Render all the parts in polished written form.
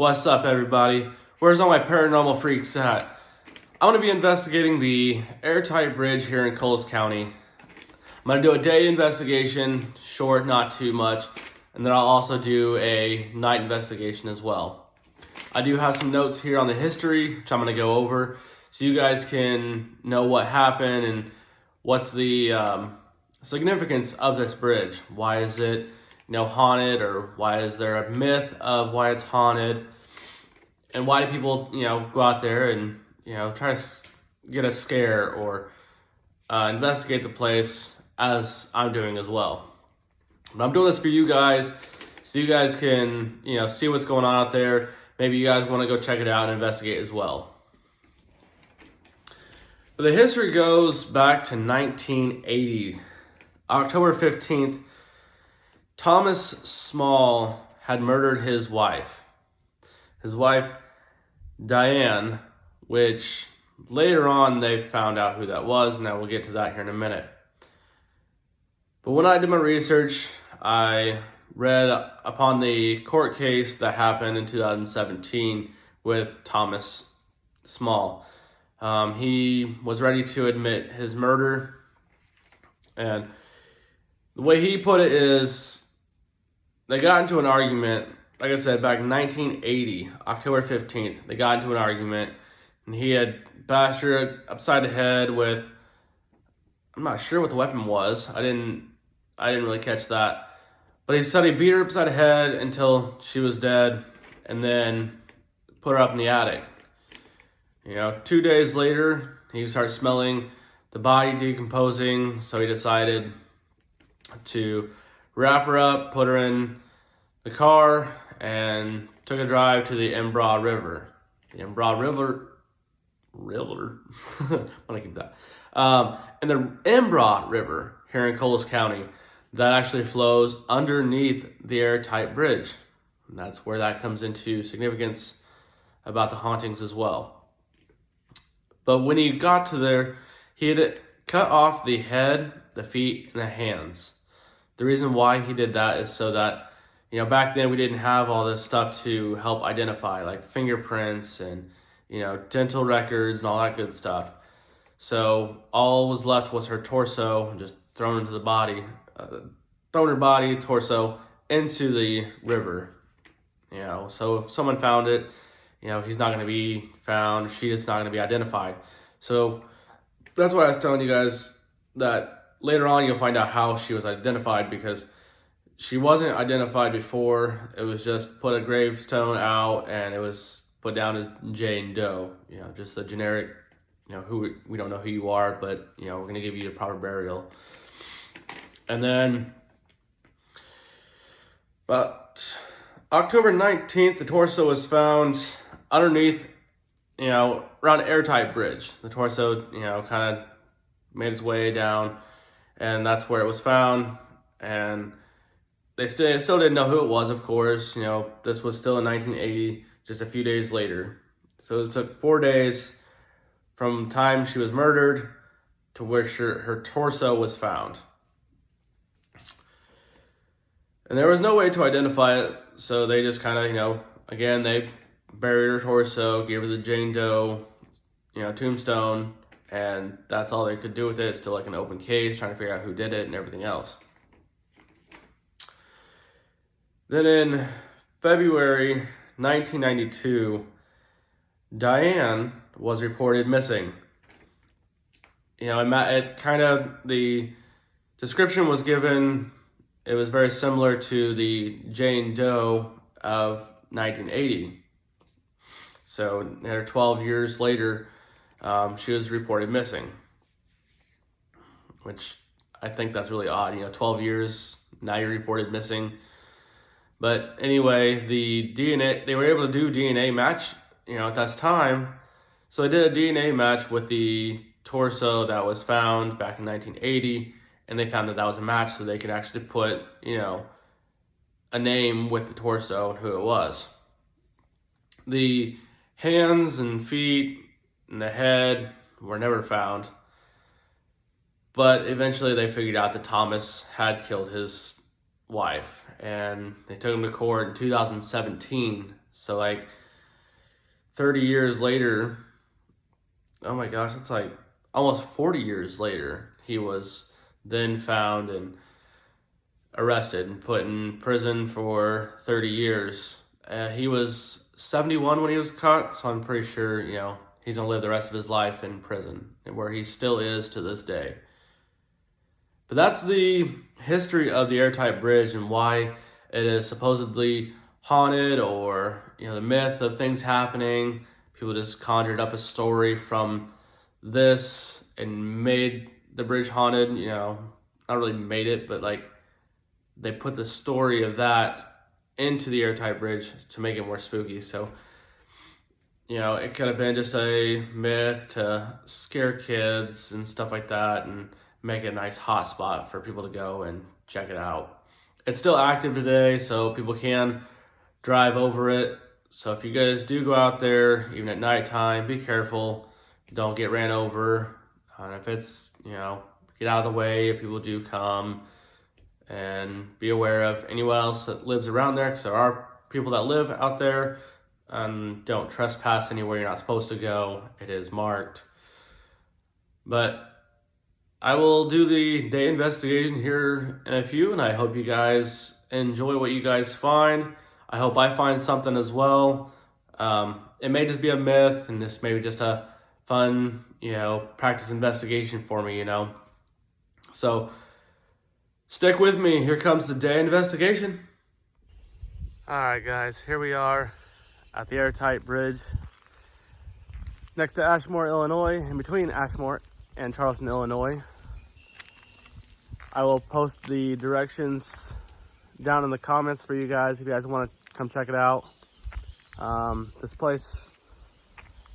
What's up, everybody? Where's all my paranormal freaks at? I'm going to be investigating the Airtight Bridge here in Coles County. I'm going to do a day investigation, short, not too much, and then I'll also do a night investigation as well. I do have some notes here on the history, which I'm going to go over, so you guys can know what happened and what's the significance of this bridge. Why is it haunted, or why is there a myth of why it's haunted, and why do people go out there and try to get a scare or investigate the place, as I'm doing as well. But I'm doing this for you guys, so you guys can see what's going on out there. Maybe you guys want to go check it out and investigate as well. But the history goes back to 1980, October 15th. Thomas Small had murdered his wife. His wife, Diane, which later on they found out who that was, and I will get to that here in a minute. But when I did my research, I read upon the court case that happened in 2017 with Thomas Small. He was ready to admit his murder, and the way he put it is, they got into an argument, like I said, back in 1980, October 15th. They got into an argument, and he had bashed her upside the head with, I'm not sure what the weapon was. I didn't really catch that. But he said he beat her upside the head until she was dead, and then put her up in the attic. 2 days later, he started smelling the body decomposing, so he decided to wrap her up, put her in the car, and took a drive to the Embarrass River. The Embarrass River. I'm gonna keep that. And the Embarrass River here in Coles County, that actually flows underneath the Airtight Bridge. And that's where that comes into significance about the hauntings as well. But when he got to there, he had cut off the head, the feet, and the hands. The reason why he did that is so that, back then we didn't have all this stuff to help identify, like fingerprints and, dental records and all that good stuff. So all was left was her torso, just thrown into the body, thrown her body, torso, into the river. So if someone found it, he's not going to be found, she is not going to be identified. So that's why I was telling you guys that later on, you'll find out how she was identified, because she wasn't identified before. It was just put a gravestone out, and it was put down as Jane Doe. Just the generic, who we don't know who you are, but we're gonna give you a proper burial. And then, but October 19th, the torso was found underneath, around Airtight Bridge. The torso, kind of made its way down, and that's where it was found. And they still didn't know who it was, of course. This was still in 1980, just a few days later. So it took 4 days from time she was murdered to where her torso was found. And there was no way to identify it, so they just kind of, again, they buried her torso, gave her the Jane Doe, tombstone, and that's all they could do with it. It's still like an open case, trying to figure out who did it and everything else. Then in February 1992, Diane was reported missing. The description was given, it was very similar to the Jane Doe of 1980. So 12 years later, she was reported missing, which I think that's really odd. 12 years, now you're reported missing. But anyway, the DNA, they were able to do DNA match, at that time. So they did a DNA match with the torso that was found back in 1980, and they found that was a match, so they could actually put, a name with the torso and who it was. The hands and feet and the head were never found, but eventually they figured out that Thomas had killed his wife, and they took him to court in 2017 So like 30 years later, oh my gosh, it's like almost 40 years later, he was then found and arrested and put in prison for 30 years. He was 71 when he was caught, so I'm pretty sure, he's going to live the rest of his life in prison, where he still is to this day. But that's the history of the Airtight Bridge and why it is supposedly haunted, or, the myth of things happening. People just conjured up a story from this and made the bridge haunted, not really made it, but like they put the story of that into the Airtight Bridge to make it more spooky. So, it could have been just a myth to scare kids and stuff like that and make it a nice hot spot for people to go and check it out. It's still active today, so people can drive over it. So if you guys do go out there, even at nighttime, be careful. Don't get ran over. And if it's, get out of the way if people do come. And be aware of anyone else that lives around there, because there are people that live out there. Don't trespass anywhere you're not supposed to go. It is marked. But I will do the day investigation here in a few, and I hope you guys enjoy what you guys find. I hope I find something as well. It may just be a myth, and this may be just a fun, practice investigation for me, So stick with me. Here comes the day investigation. All right, guys, here we are at the Airtight Bridge next to Ashmore, Illinois, in between Ashmore and Charleston, Illinois. I will post the directions down in the comments for you guys if you guys want to come check it out. This place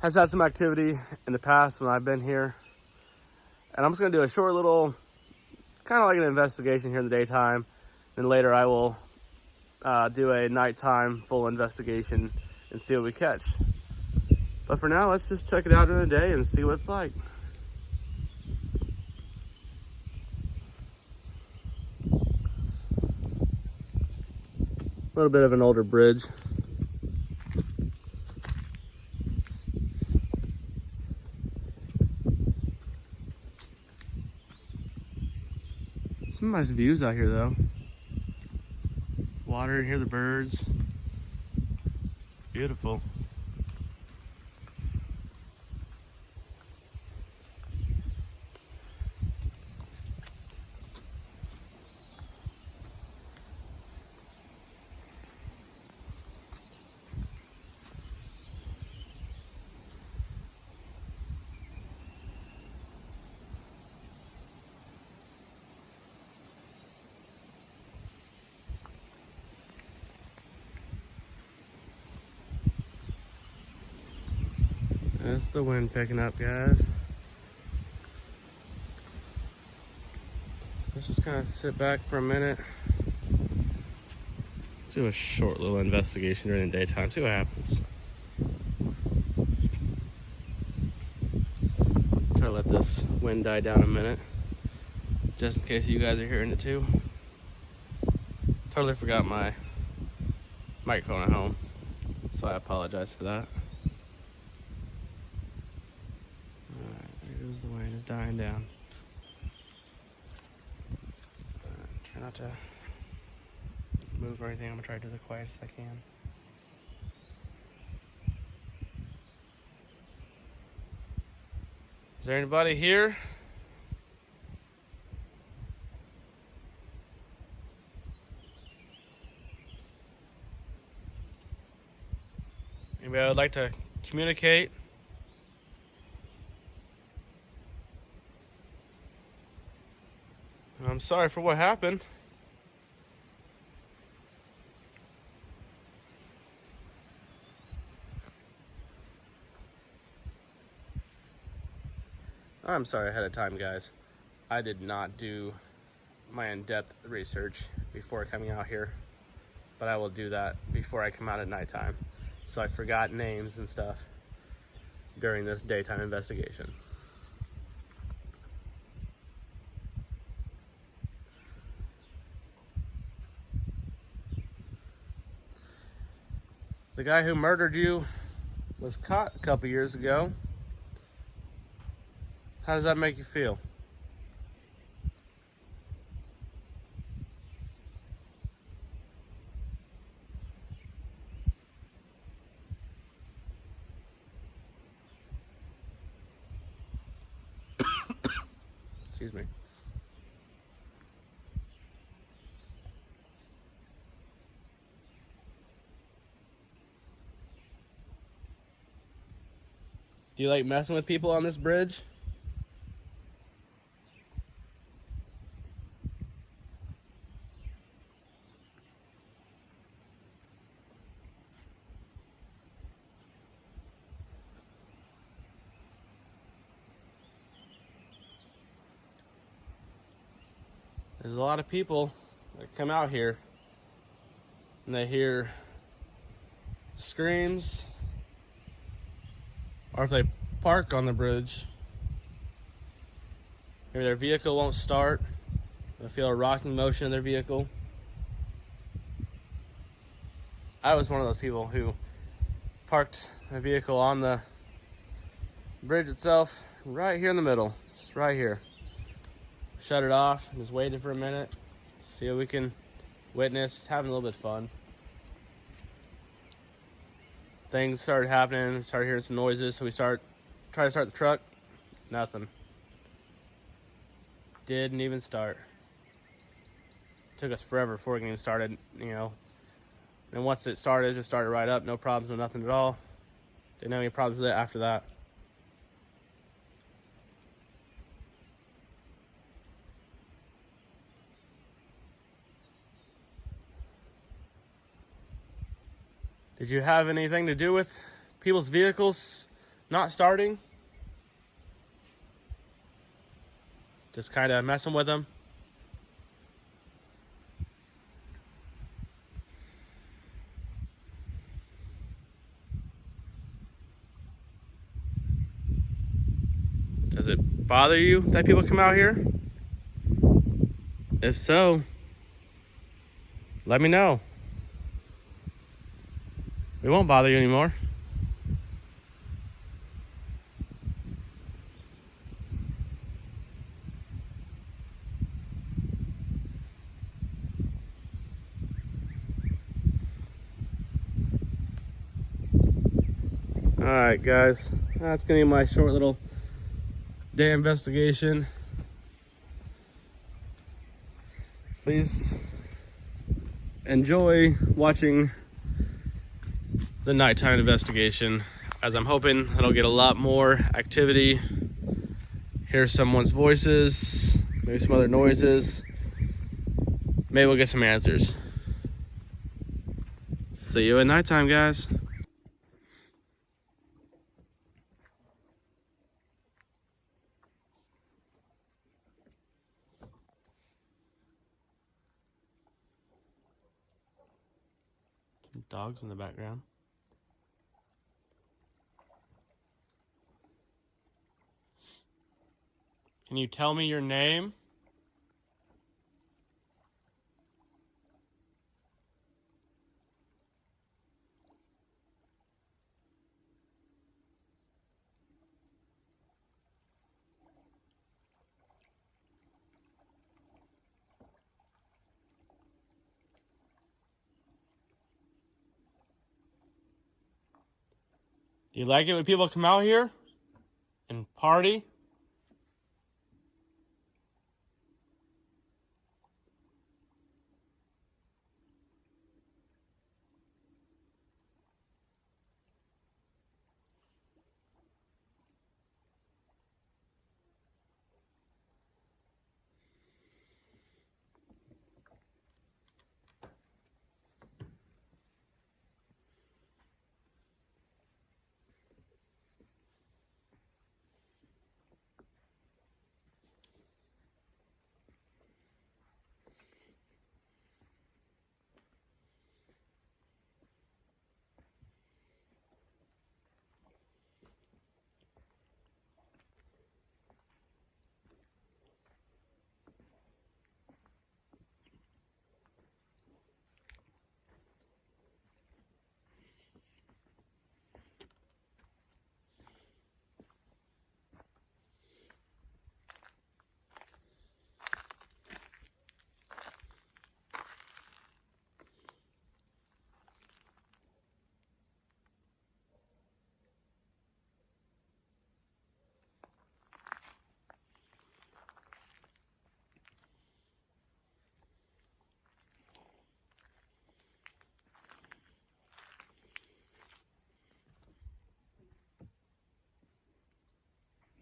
has had some activity in the past when I've been here. And I'm just going to do a short little, kind of like an investigation here in the daytime. Then later I will do a nighttime full investigation and see what we catch. But for now, let's just check it out during the day and see what it's like. A little bit of an older bridge. Some nice views out here though. Water, hear the birds. Beautiful. That's the wind picking up, guys. Let's just kind of sit back for a minute. Let's do a short little investigation during the daytime, see what happens. Try to let this wind die down a minute, just in case you guys are hearing it too. Totally forgot my microphone at home, so I apologize for that. The wind is dying down. Try not to move or anything. I'm gonna try to do the quietest I can. Is there anybody here? Anybody would like to communicate? I'm sorry for what happened. I'm sorry ahead of time, guys. I did not do my in-depth research before coming out here, but I will do that before I come out at nighttime. So I forgot names and stuff during this daytime investigation. The guy who murdered you was caught a couple years ago. How does that make you feel? Excuse me. Do you like messing with people on this bridge? There's a lot of people that come out here and they hear screams, or if they park on the bridge, maybe their vehicle won't start, they feel a rocking motion in their vehicle. I was one of those people who parked a vehicle on the bridge itself, right here in the middle, just right here. Shut it off and just waited for a minute, see what we can witness, just having a little bit of fun. Things started happening, started hearing some noises, so we tried to start the truck, nothing. Didn't even start. Took us forever before we even started, you know. And once it started, it just started right up, no problems, no nothing at all. Didn't have any problems with it after that. Did you have anything to do with people's vehicles not starting? Just kind of messing with them? Does it bother you that people come out here? If so, let me know. We won't bother you anymore. Alright guys, that's gonna be my short little day investigation. Please enjoy watching the nighttime investigation, as I'm hoping it'll get a lot more activity, hear someone's voices, maybe some other noises. Maybe we'll get some answers. See you at nighttime, guys. Some dogs in the background. Can you tell me your name? Do you like it when people come out here and party?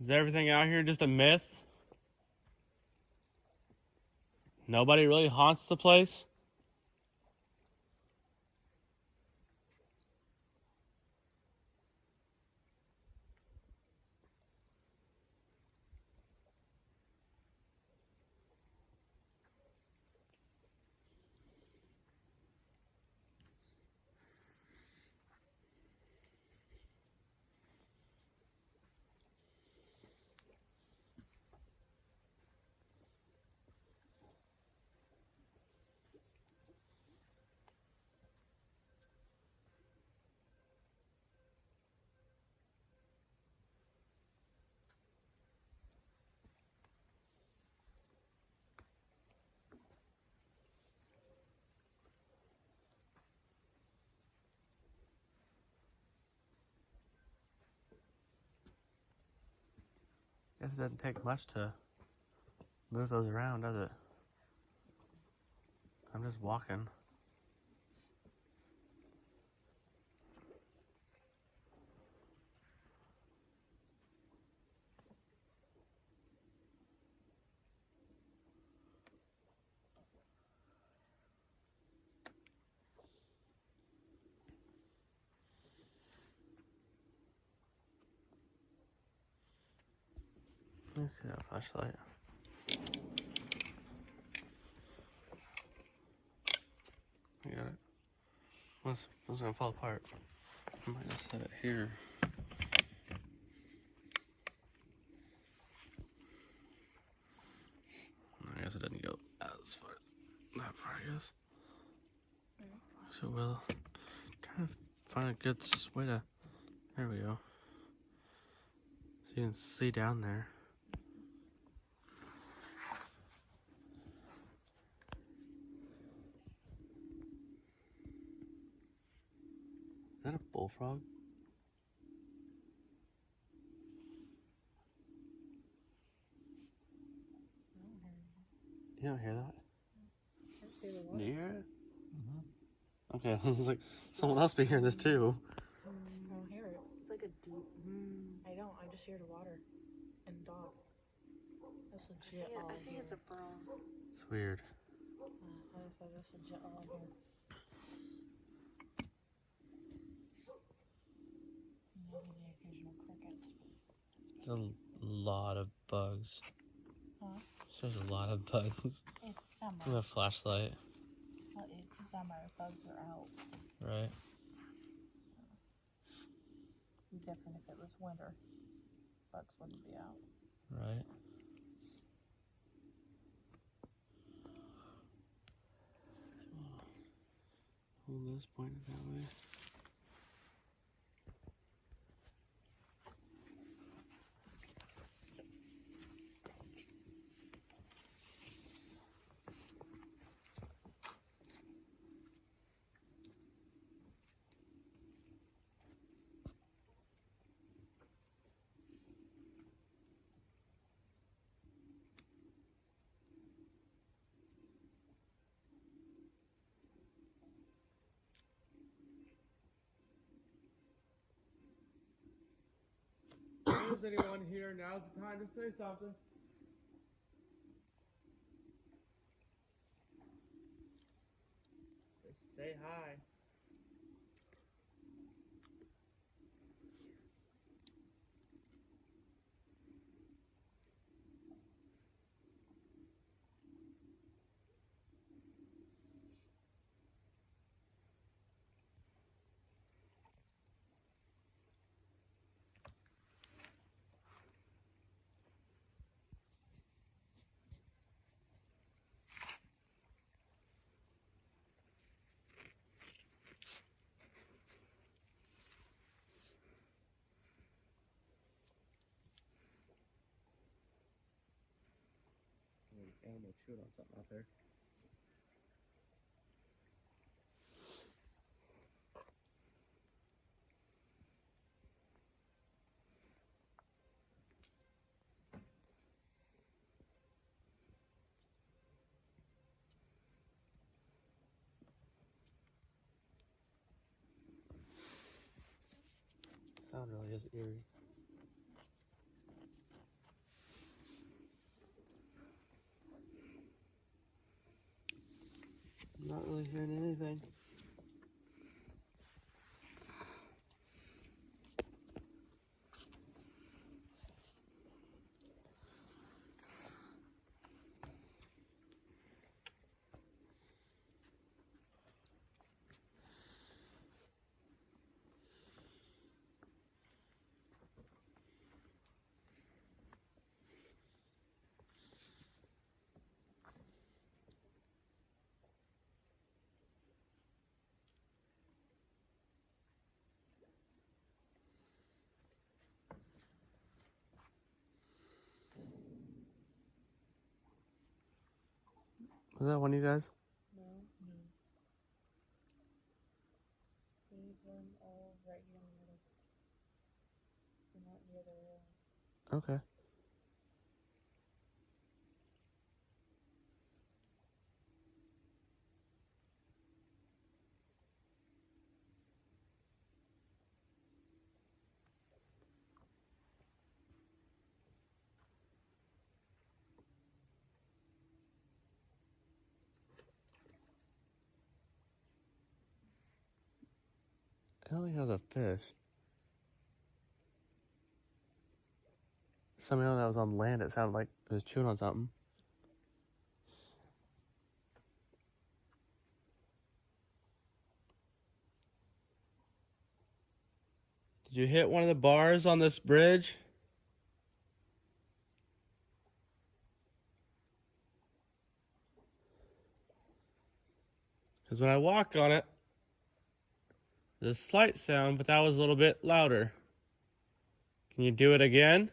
Is everything out here just a myth? Nobody really haunts the place? Guess it doesn't take much to move those around, does it? I'm just walking. Let me see that flashlight. You got it. It's gonna fall apart. I might just set it here. I guess it doesn't go as far, that far, I guess. So we'll kind of find a good way to, there we go. So you can see down there. Is that a bullfrog? You don't hear that? I just hear the water. Do you hear it? Mm-hmm. Okay, I was like, someone else be hearing this too. I don't hear it. It's like a deep. I don't. I just hear the water and the dog. That's legit all I think it's a frog. It's weird. That's legit all I hear. Maybe the occasional crickets. There's a lot of bugs. Huh? There's a lot of bugs. It's summer. And a flashlight. Well, it's summer. Bugs are out. Right. So, it'd be different if it was winter. Bugs wouldn't be out. Right. Hold this pointed that way. Is anyone here? Now's the time to say something. Just say hi. Animal chewing on something out there. Sound really is eerie. hearing anything. Was that one of you guys? No. Leave them all right here in the middle. They're not near the rail. Okay. I don't think that was a fish. Something else that was on land, it sounded like it was chewing on something. Did you hit one of the bars on this bridge? Because when I walk on it, there's a slight sound, but that was a little bit louder. Can you do it again?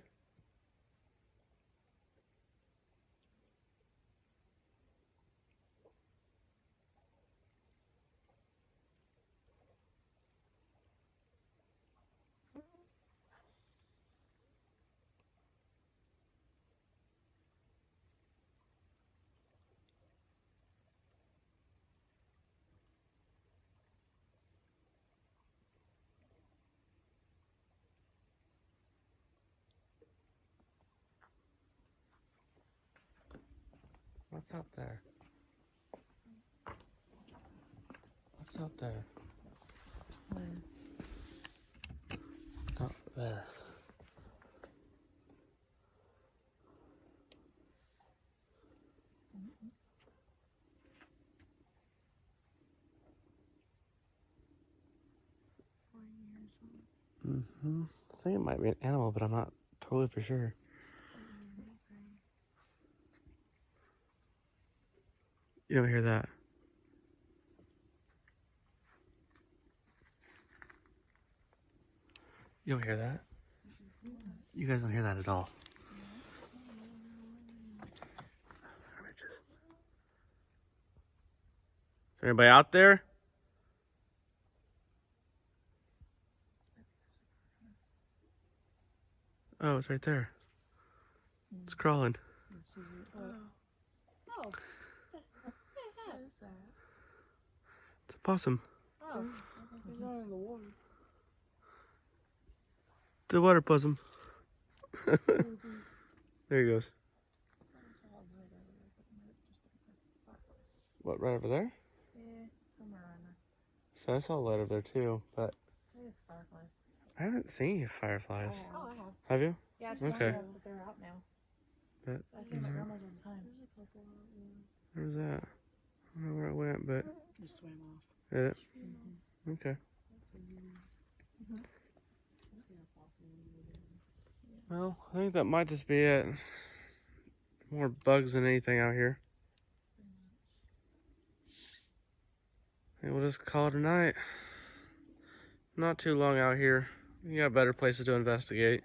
What's out there? What's out there? Where? Out there. Mm-hmm. I think it might be an animal, but I'm not totally for sure. You don't hear that? You don't hear that? You guys don't hear that at all. Is there anybody out there? Oh, it's right there. It's crawling. Oh. What is that? It's a possum. Oh. He's not in the water. It's a water possum. There he goes. What, right over there? Yeah, somewhere around there. So I saw a light over there too, but I think it's fireflies. I haven't seen any fireflies. Oh, I have. Have you? Yeah, it's Okay. not but they're out now. But I see them at grandma's all the time. There's a couple out, yeah. where was that? I don't know where it went, but Just swam off. did it? Okay. Well, I think that might just be it. More bugs than anything out here. And we'll just call it a night. Not too long out here. You got better places to investigate.